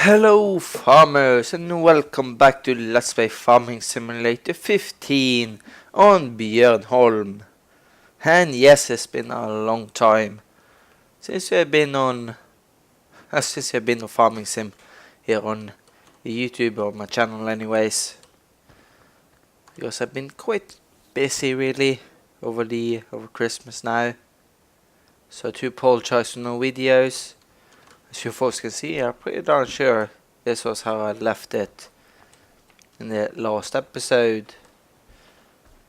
Hello farmers and welcome back to Let's Play Farming Simulator 15 on Björnholm. And yes, it's been a long time since we've been on Farming Sim here on YouTube or my channel anyways. Because I've been quite busy really over Christmas now. So to apologize for no videos. As you folks can see, I'm pretty darn sure this was how I left it in the last episode.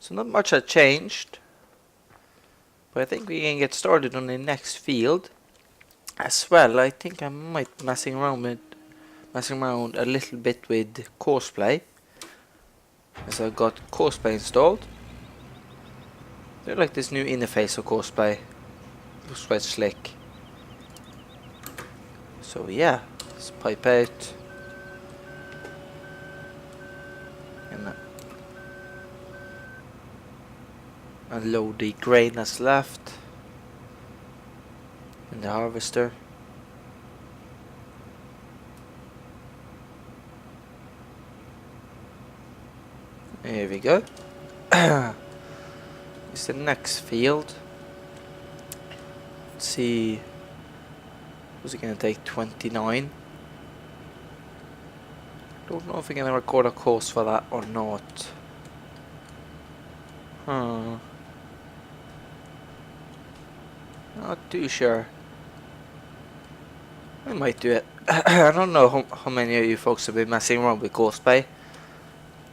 So not much had changed. But I think we can get started on the next field. As well, I think I might messing around a little bit with Courseplay. As I got Courseplay installed. I like this new interface of Courseplay. Looks quite slick. So yeah, let's pipe out and unload the grain that's left in the harvester. Here we go. It's the next field. Let's see. Was it going to take 29? Don't know if we're going to record a course for that or not. Not too sure. I might do it. I don't know how many of you folks have been messing around with Courseplay.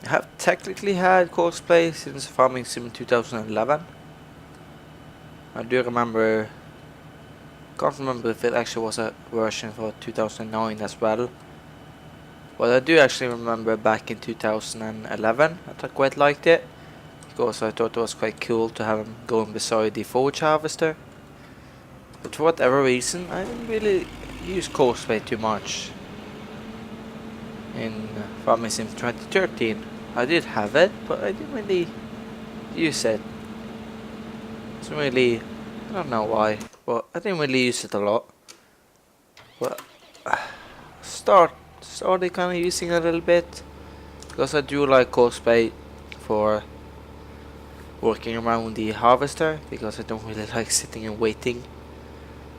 I have technically had Courseplay since Farming Sim 2011. I do remember. Can't remember if it actually was a version for 2009 as well. But I do actually remember back in 2011 that I quite liked it. Because I thought it was quite cool to have him going beside the forage harvester. But for whatever reason, I didn't really use Courseplay too much. In Farming Sim 2013. I did have it, but I didn't really use it. It's really, I don't know why. Well, I didn't really use it a lot, but started kind of using it a little bit because I do like Courseplay for working around the harvester because I don't really like sitting and waiting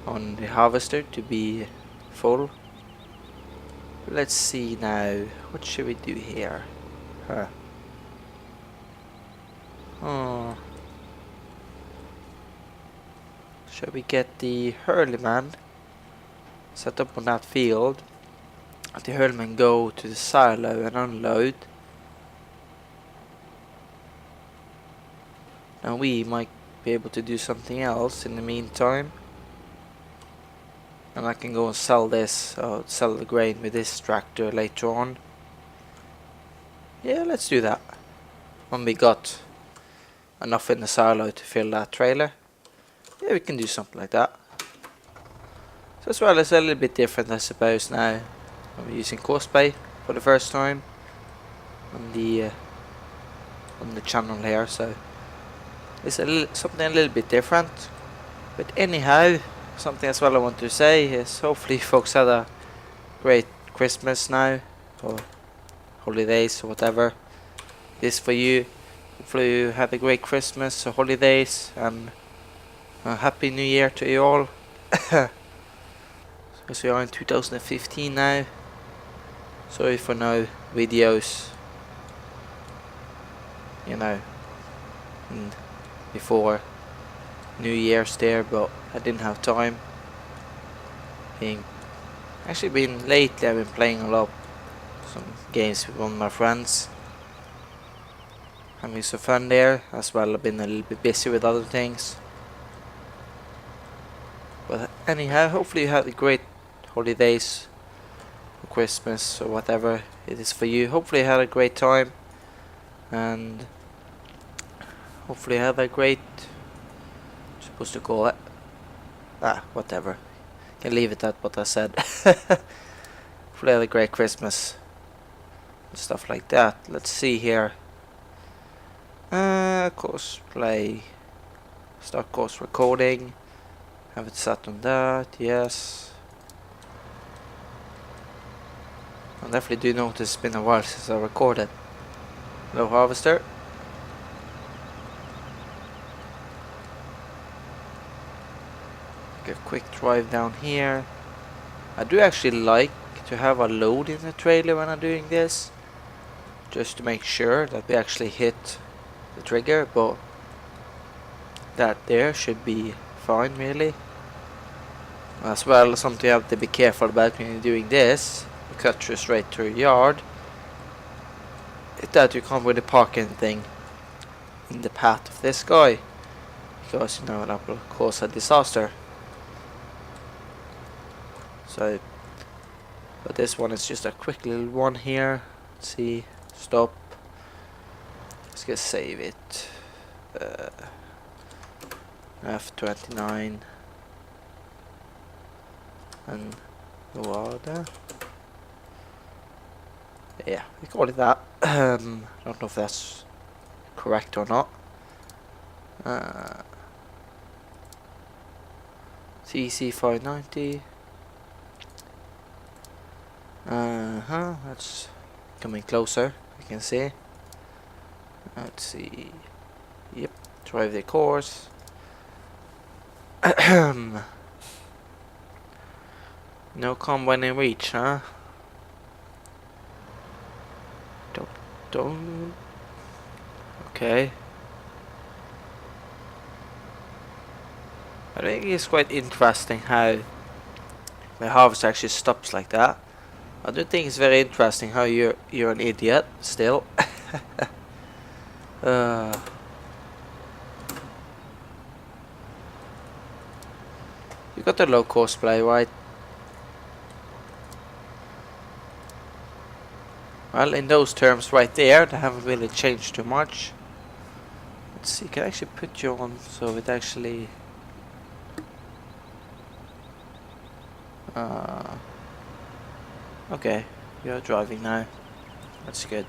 on the harvester to be full. Let's see now, what should we do here? Should we get the hurleyman set up on that field? Let the hurleyman go to the silo and unload. Now we might be able to do something else in the meantime. And I can go and sell this, sell the grain with this tractor later on. Yeah, let's do that. When we got enough in the silo to fill that trailer. Yeah, we can do something like that. So as well, it's a little bit different, I suppose, now. I'm using Courseplay for the first time on the channel here, so it's something a little bit different. But anyhow, something as well I want to say is hopefully folks had a great Christmas now, or holidays or whatever it is for you. Hopefully you had a great Christmas or holidays, and a happy new year to you all. Because we are in 2015 now. Sorry for no videos, you know, before New Year's there, but I didn't have time. Actually been lately, I've been playing a lot some games with one of my friends. Having some fun there, as well I've been a little bit busy with other things. But anyhow, hopefully you had a great holidays, or Christmas, or whatever it is for you. Hopefully you had a great time, and hopefully you had a great, supposed to call it, whatever. Can leave it at what I said. Hopefully you had a great Christmas, and stuff like that. Let's see here. Courseplay, start course recording. Have it set on that, yes. I definitely do notice it's been a while since I recorded. Hello, harvester. Take a quick drive down here. I do actually like to have a load in the trailer when I'm doing this, just to make sure that we actually hit the trigger, but that there should be fine really. As well, something you have to be careful about when you're doing this, you cut through straight through your yard, is that you can't really park anything in the path of this guy, because you know that will cause a disaster. So, but this one is just a quick little one here. Let's see, stop. Let's just save it. F29 and Nevada. Yeah, we call it that. I don't know if that's correct or not. CC590. That's coming closer, you can see. Let's see. Yep, drive the course. No combine in reach, huh? Don't. Okay. I think it's quite interesting how the harvest actually stops like that. I do think it's very interesting how you're an idiot still. You got the low cost play, right? Well, in those terms right there, they haven't really changed too much. Let's see, can I actually put you on so it actually... okay, you're driving now. That's good.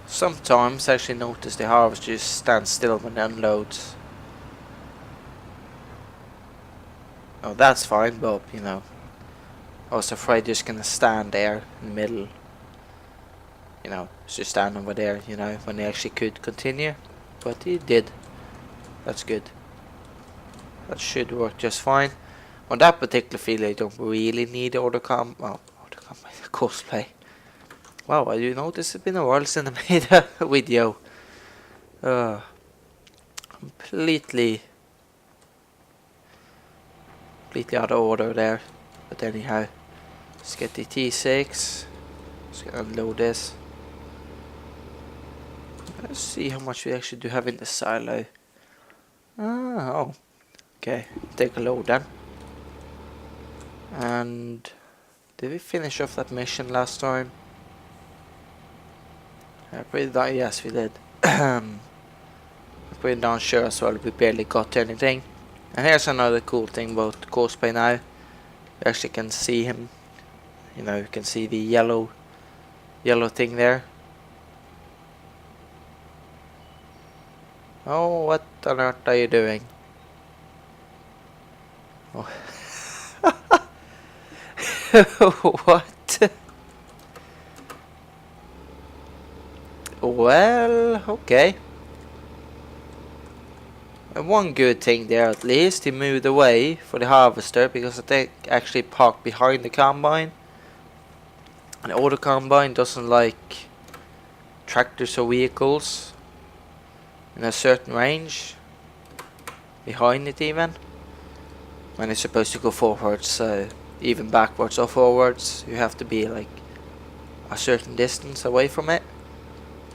Sometimes I actually notice the harvest just stands still when it unloads. Oh, that's fine, but you know, I was afraid just gonna stand there in the middle. You know, just stand over there, you know, when they actually could continue. But he did. That's good. That should work just fine. On that particular field, I don't really need autocom. Oh, autocom cosplay. Wow, I do notice it's been a while since I made a video. Completely out of order there. But anyhow, let's get the T6. Let's unload this. Let's see how much we actually do have in the silo. Oh, okay. Take a load then. And did we finish off that mission last time? Pretty darn, yes, we did. Pretty darn sure as well. We barely got anything. And here's another cool thing about cosplay now. You actually can see him. You know, you can see the yellow thing there. Oh, what on earth are you doing? Oh. What? Well, okay. And one good thing there at least, he moved away for the harvester because I think actually parked behind the combine. And the auto combine doesn't like tractors or vehicles in a certain range behind it even, when it's supposed to go forwards. So even backwards or forwards you have to be like a certain distance away from it.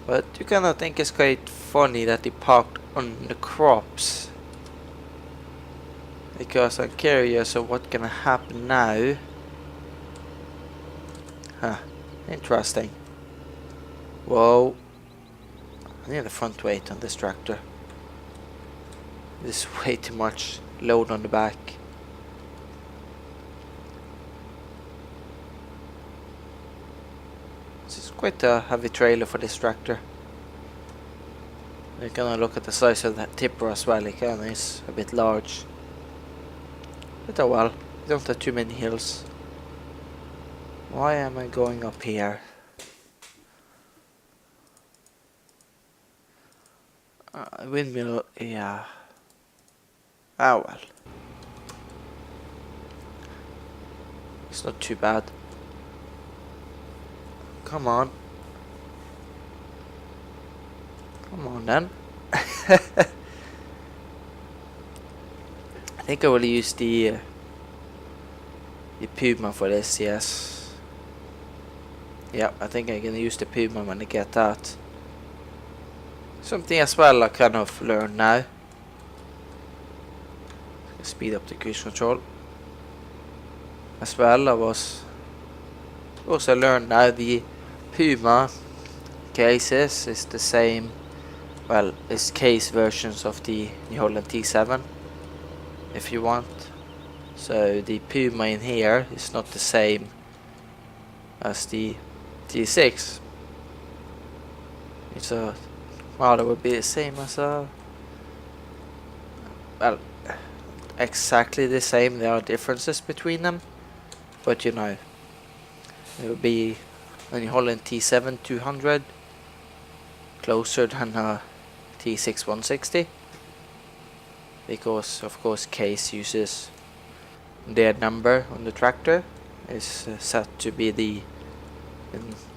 But you kind of think it's quite funny that they parked on the crops, because I'm curious of what's gonna happen now. Huh, interesting. Whoa, I need a front weight on this tractor. This is way too much load on the back. This is quite a heavy trailer for this tractor. You're gonna look at the size of that tipper as well. It kinda is a bit large. But oh well, we don't have too many hills. Why am I going up here? Windmill, yeah. Ah well. It's not too bad. Come on. Come on then. I think I will use the Puma for this, yes. Yeah, I think I'm gonna use the Puma when I get that. Something as well I kind of learned now. Speed up the cruise control. As well, I also learned now the Puma cases is the same. Well, it's case versions of the New Holland T7, if you want. So the Puma in here is not the same as the T6. It's a, well, it would be the same as a, well, exactly the same. There are differences between them, but you know, it would be a New Holland T7 200 closer than a T6 160, because of course case uses their number on the tractor is set to be the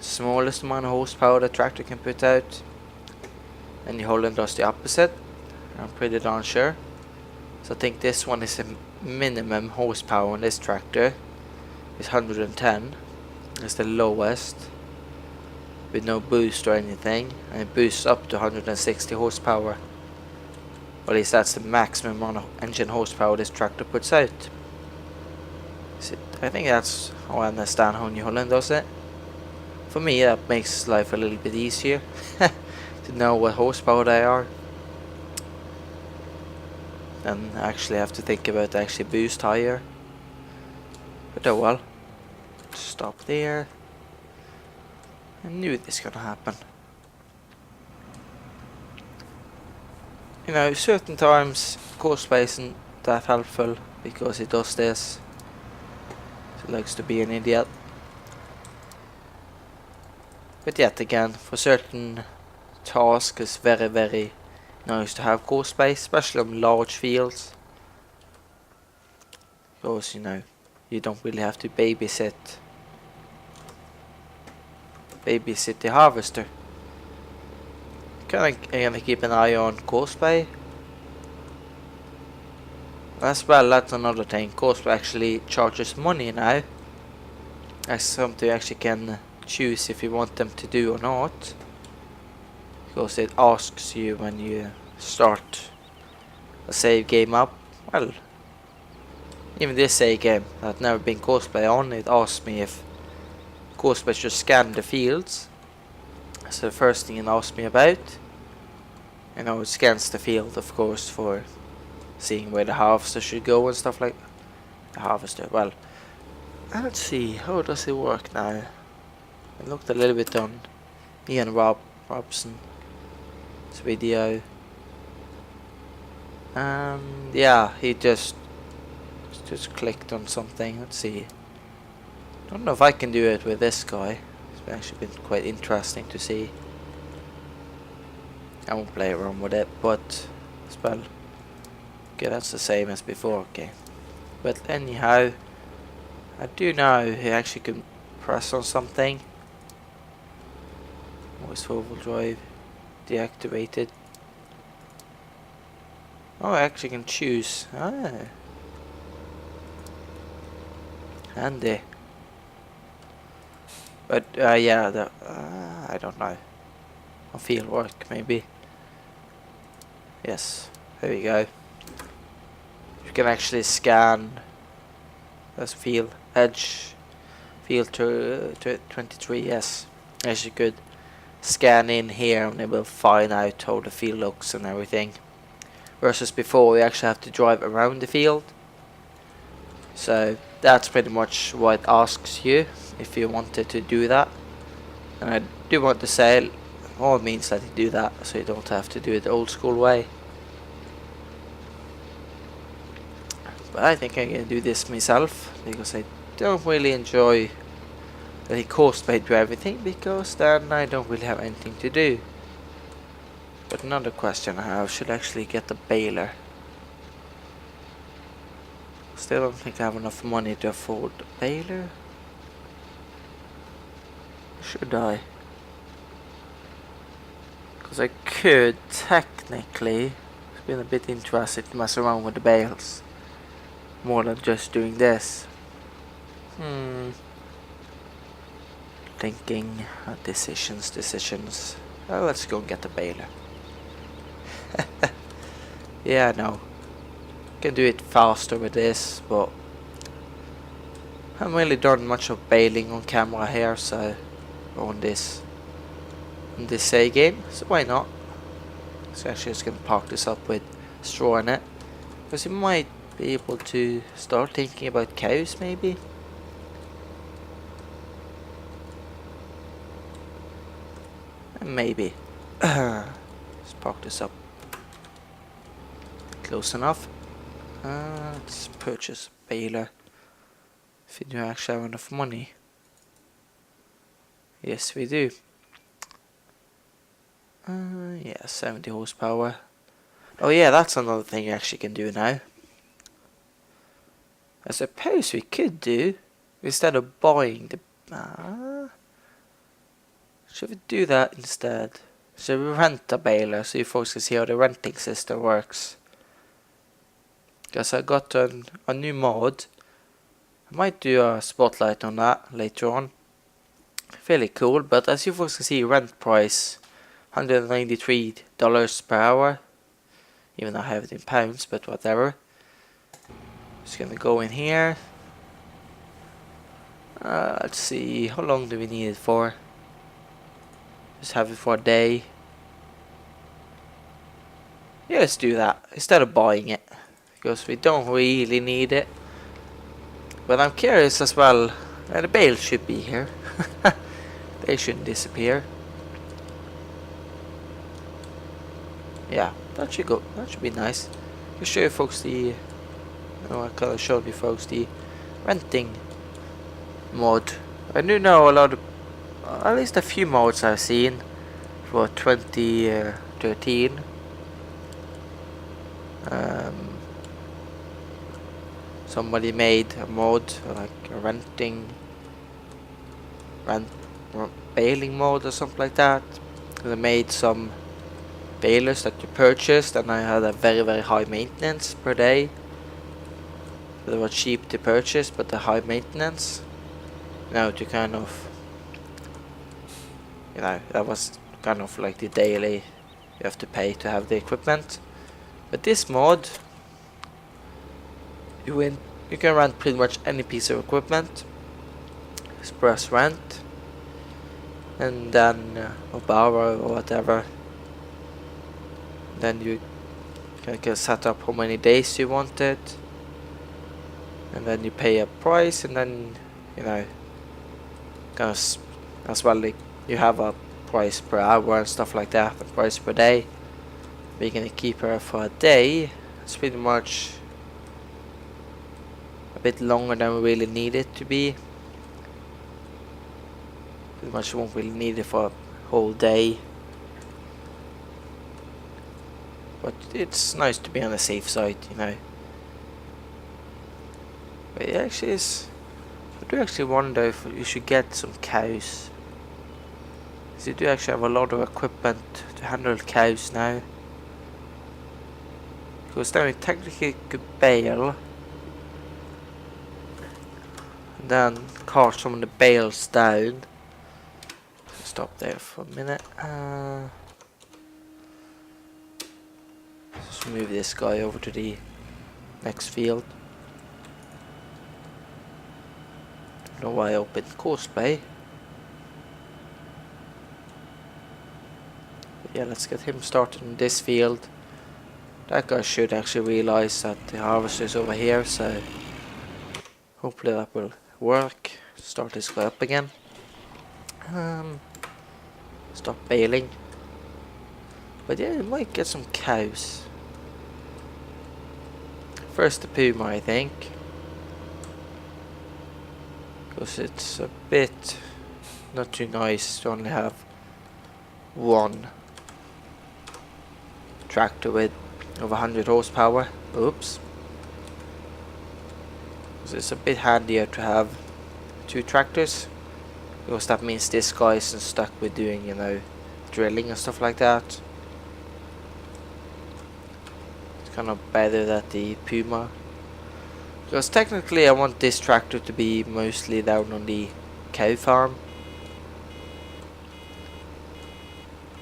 smallest amount of horsepower the tractor can put out, and New Holland does the opposite. I'm pretty darn sure. So I think this one is a minimum horsepower on this tractor is 110. It's the lowest with no boost or anything, and it boosts up to 160 horsepower. Or at least that's the maximum amount of engine horsepower this tractor puts out. I think that's how I understand how New Holland does it. For me, that makes life a little bit easier to know what horsepower they are, and actually have to think about actually boost higher. But oh well. Stop there. I knew this was gonna happen. You know, certain times Courseplay isn't that helpful because it does this. It likes to be an idiot. But yet again, for certain tasks it's very, very nice to have Courseplay, especially on large fields. Because, you know, you don't really have to babysit the harvester. Gonna keep an eye on Courseplay. As well, that's another thing. Courseplay actually charges money now. That's something you actually can choose if you want them to do or not. Because it asks you when you start a save game up. Well, even this save game that had never been Courseplay on, it asked me if Courseplay should scan the fields. That's the first thing it asked me about. You know, it scans the field, of course, for seeing where the harvester should go and stuff like the harvester. Well, let's see, how does it work now? I looked a little bit on Ian Robson's video, and yeah, he just clicked on something. Let's see. Don't know if I can do it with this guy. It's actually been quite interesting to see. I won't play around with it, but as well. Okay, that's the same as before. Okay, but anyhow, I do know he actually can press on something. Voice four-wheel drive deactivated. Oh, I actually can choose. Ah, handy. But yeah, I don't know. A field work maybe. Yes, there we go. You can actually scan this field edge field to 23. Yes, as you could scan in here and it will find out how the field looks and everything. Versus before, we actually have to drive around the field. So that's pretty much what it asks you if you wanted to do that. And I do want to say, all means that you do that, so you don't have to do it the old school way. But I think I'm gonna do this myself because I don't really enjoy that he coast bait to everything, because then I don't really have anything to do. But another question I have, should I actually get the baler? Still don't think I have enough money to afford the baler. Should I? Because I could technically. It's been a bit interested to mess around with the bales. More than just doing this. Thinking, decisions. Oh, let's go and get the baler. Yeah, no. Can do it faster with this, but I haven't really done much of baling on camera here, so on this A game, so why not? So actually just gonna park this up with straw in it, because you might be able to start thinking about cows maybe. Maybe. Let's park this up close enough. Let's purchase a baler. If we do actually have enough money. Yes, we do. Yeah, 70 horsepower. Oh yeah, that's another thing you actually can do now. I suppose we could do, instead of buying the... should we do that instead? Should we rent a baler so you folks can see how the renting system works? Because I got a new mod. I might do a spotlight on that later on. Fairly cool, but as you folks can see, rent price $193 per hour. Even though I have it in pounds, but whatever. Just gonna go in here. Let's see, how long do we need it for? Just have it for a day. Yeah, let's do that instead of buying it, because we don't really need it. But I'm curious as well. The bales should be here. They shouldn't disappear. Yeah, that should go. That should be nice. I'll show you folks the. I kind of showed you folks the renting mod. I do know a lot of, at least a few mods I've seen for 2013. Somebody made a mod like a baling mode or something like that. They made some balers that you purchased, and I had a very high maintenance per day. They were cheap to purchase, but the high maintenance. Now to kind of, that was kind of like the daily you have to pay to have the equipment. But this mod, you can rent pretty much any piece of equipment. Just press rent, and then or borrow or whatever. Then you can set up how many days you want it, and then you pay a price, and then kind of as well you have a price per hour and stuff like that, a price per day. We're gonna keep her for a day. It's pretty much a bit longer than we really need it to be. Pretty much won't really need it for a whole day. But it's nice to be on the safe side, But it actually is. I do actually wonder if you should get some cows. Because you do actually have a lot of equipment to handle cows now. Because then we technically could bale. And then cart some of the bales down. Stop there for a minute. Just move this guy over to the next field. Don't know why I opened Coastplay. But yeah, let's get him started in this field. That guy should actually realize that the harvester is over here, so hopefully that will work. Start this guy up again. Stop baling. But yeah, you might get some cows. First the puma, I think. because it's a bit not too nice to only have one tractor with over 100 horsepower. Oops. So it's a bit handier to have two tractors, because that means this guy isn't stuck with doing, you know, drilling and stuff like that. It's kind of better that the Puma, because technically I want this tractor to be mostly down on the cow farm,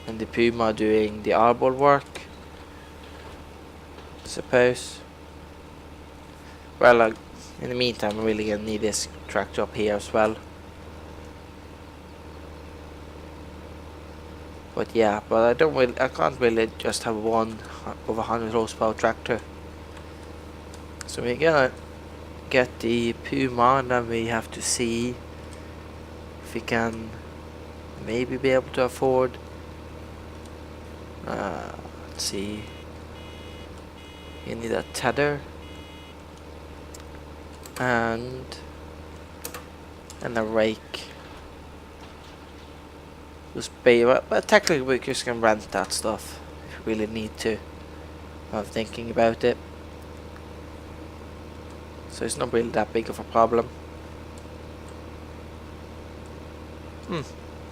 and the Puma doing the arbor work, I suppose. Well, in the meantime, I'm really gonna need this tractor up here as well. But yeah, but I can't really just have one over 100 horsepower tractor. So we're gonna get the Puma, and then we have to see if we can maybe be able to afford. Let's see. You need a tether and a rake. Just pay, but technically we just can rent that stuff if we really need to. I'm thinking about it, so it's not really that big of a problem.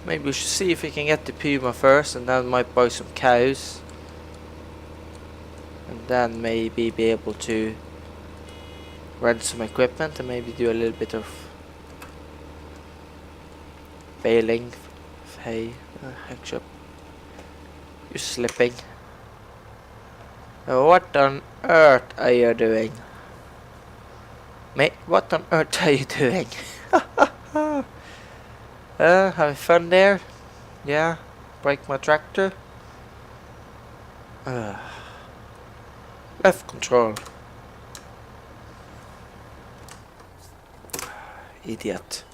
Maybe we should see if we can get the Puma first, and then might buy some cows, and then maybe be able to rent some equipment and maybe do a little bit of baling. Hey, heck up. You're slipping. What on earth are you doing? Mate, what on earth are you doing? Having fun there? Yeah? Break my tractor? Left control. Idiot.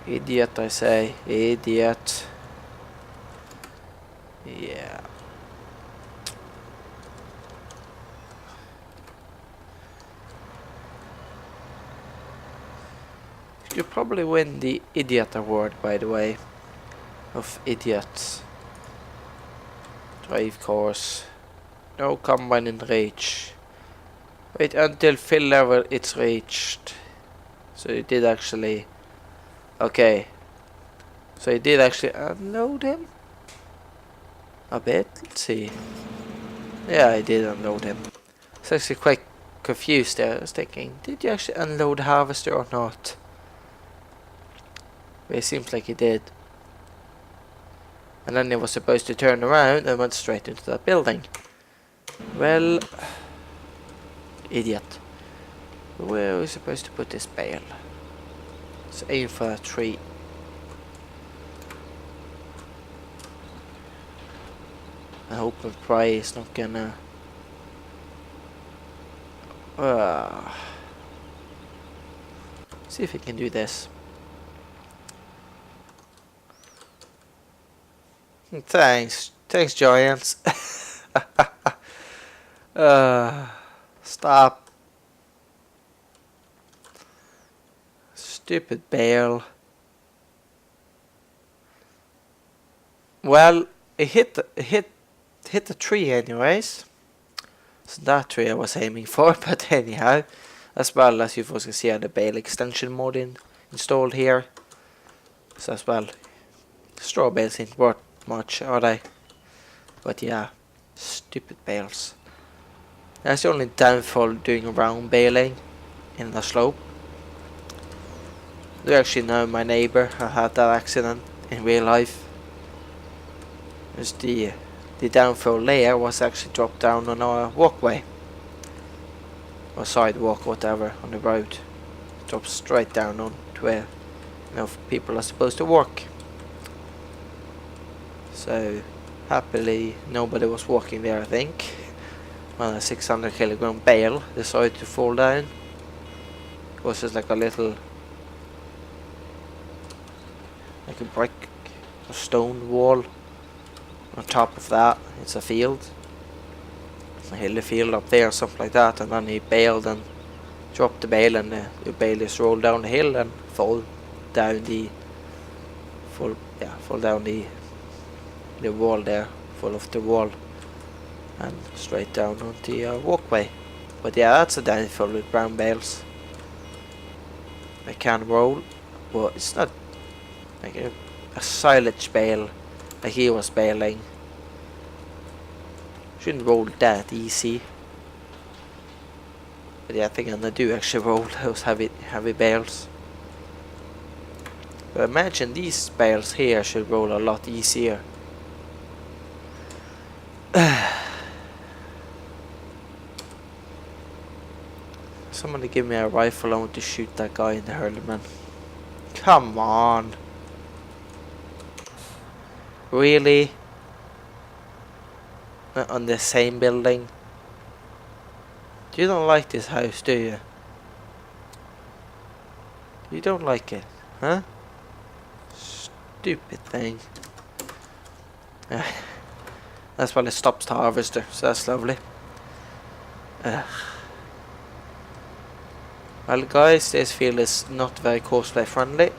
Idiot, I say. Idiot. Yeah. You probably win the Idiot Award, by the way. Of idiots. Drive course. No combine in reach. Wait until fill level it's reached. So you did actually. Okay. So you did actually unload him? A bit? Let's see. Yeah, I did unload him. I was actually quite confused there. I was thinking, did you actually unload the harvester or not? But it seems like he did. And then he was supposed to turn around and went straight into that building. Well, idiot. Where are we supposed to put this bale? Let's aim for a tree. I hope and pray it's not gonna. See if we can do this. Thanks, Giants. Stop. Stupid bale. Well, it hit the tree anyways. So that tree I was aiming for, but anyhow, as well as you can see, I had the bale extension mod installed here. So as well, straw bales ain't worth much, are they? But yeah, stupid bales. That's the only downfall doing round baling in the slope. Do you actually know my neighbor had that accident in real life? There's the downfall layer was actually dropped down on our walkway or sidewalk, whatever, on the road. It drops straight down on to where people are supposed to walk. So happily nobody was walking there, I think, when a 600 kilogram bale decided to fall down. It was just like a little, like a brick or stone wall. On top of that it's a field, a hilly field up there, something like that, and then he bailed and drop the bale and the bale just roll down the hill and fall down the fall down the wall there, fall off the wall and straight down onto the walkway. But yeah, that's a downfall with brown bales. They can roll, but it's not like a silage bale like he was baling. Shouldn't roll that easy. But yeah, I think they do actually roll those heavy bales. But imagine these bales here should roll a lot easier. Somebody give me a rifle, I want to shoot that guy in the hurleyman. Come on. Really? Not on the same building? You don't like this house, do you? You don't like it, huh? Stupid thing. That's why it stops the harvester, so that's lovely. Well guys, this field is not very cosplay friendly.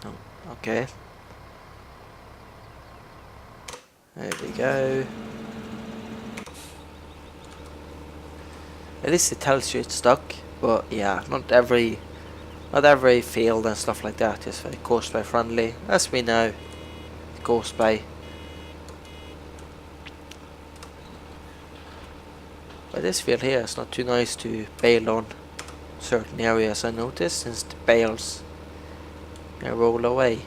Oh, okay. There we go. At least it tells you it's stuck, but yeah, not every field and stuff like that is very cosplay friendly, as we know. Cosplay. But this field here is not too nice to bale on certain areas, I noticed, since the bales roll away.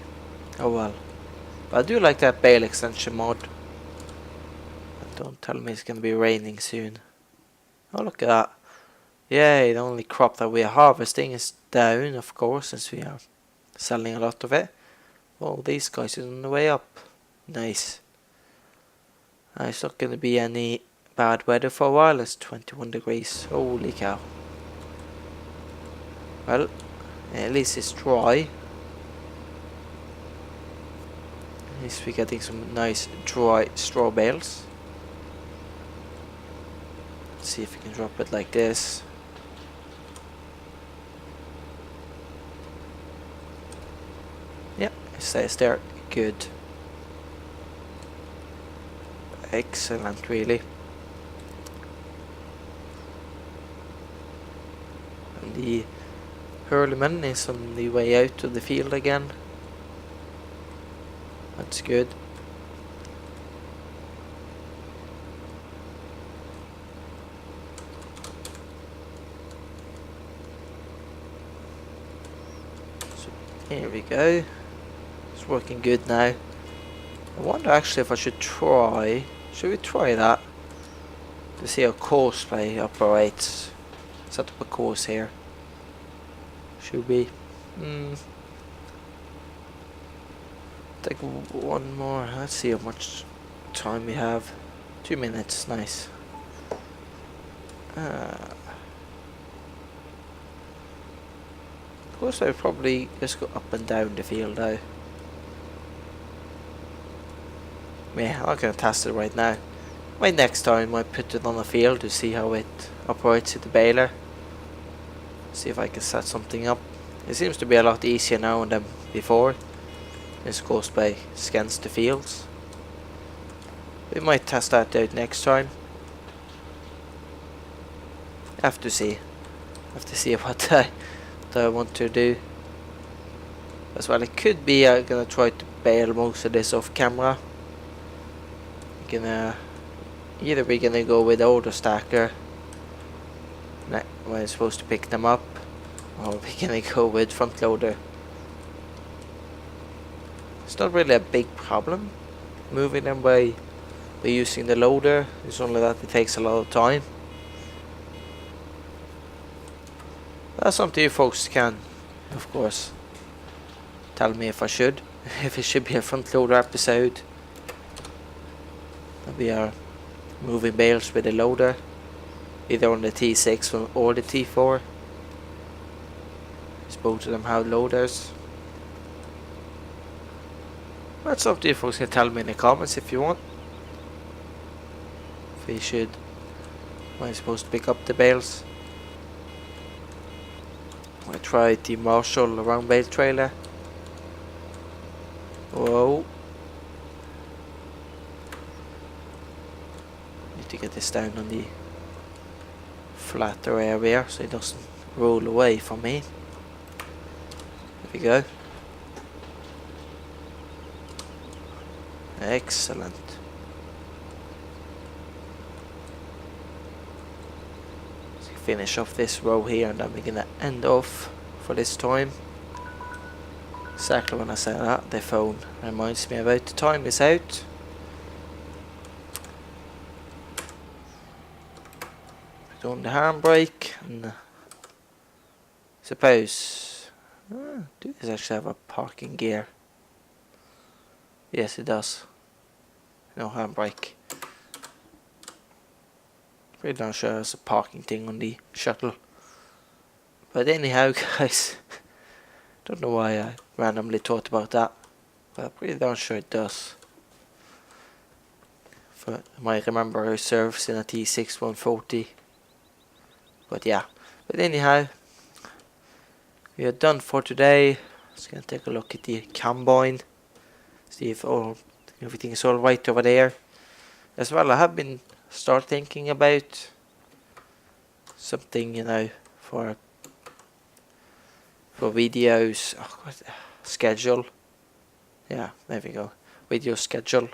Oh well. But I do like that bale extension mod. But don't tell me it's gonna be raining soon. Oh, look at that. Yay, the only crop that we are harvesting is down, of course, since we are selling a lot of it. Well, these guys are on the way up. Nice. It's not gonna be any bad weather for a while. It's 21 degrees. Holy cow. Well, at least it's dry. At least we're getting some nice dry straw bales. Let's see if we can drop it like this. Yeah, it stays there. Good. Excellent, really. And the hurleyman is on the way out of the field again. That's good. So here we go. It's working good now. I wonder actually if I should try. Should we try that? To see how cosplay operates. Set up a course here. Should we? Take one more. Let's see how much time we have. 2 minutes. Nice. Cosplay will probably just go up and down the field now. Yeah, I'm not gonna test it right now. Maybe next time I put it on the field to see how it operates with the baler. See if I can set something up. It seems to be a lot easier now than before. This cosplay scans the fields. We might test that out next time. Have to see. Have to see what I want to do. As well, it could be I'm gonna try to bail most of this off camera. Either we're gonna go with older stacker when I'm supposed to pick them up, or we're gonna go with front loader. It's not really a big problem moving them by using the loader. It's only that it takes a lot of time. That's something you folks can, of course, tell me if I should. If it should be a front loader episode. We are moving bales with a loader, either on the T6 or the T4. Both of them have loaders. That's up to you folks. Can tell me in the comments if you want. If we should, am I supposed to pick up the bales? I tried the Marshall Round Bale trailer. Whoa. Need to get this down on the flatter area so it doesn't roll away from me. There we go. Excellent. So finish off this row here and then we're gonna end off for this time. Exactly when I say that, the phone reminds me about the time is out. Put on the handbrake and suppose do this actually have a parking gear? Yes, it does. No handbrake. Pretty not sure there's a parking thing on the shuttle. But anyhow, guys, don't know why I randomly thought about that, but I'm pretty darn sure it does. I might remember how it serves in a T6 140. But yeah, but anyhow, we are done for today. Just gonna take a look at the combine, see if everything is all right over there. As well, I have been start thinking about something, you know, for videos. Oh God, schedule. Yeah, there we go. Video schedule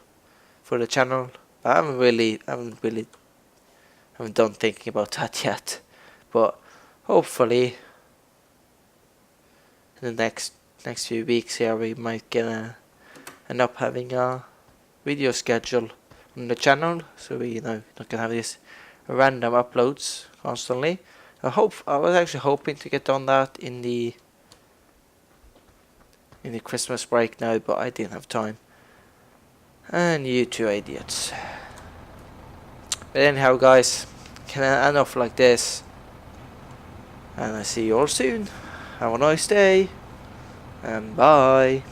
for the channel. I haven't done thinking about that yet. But hopefully in the next few weeks here we might end up having a video schedule on the channel, so we not gonna have these random uploads constantly. I was actually hoping to get on that in the Christmas break now, but I didn't have time. And you two idiots. But anyhow, guys, can I end off like this? And I see you all soon. Have a nice day. And bye.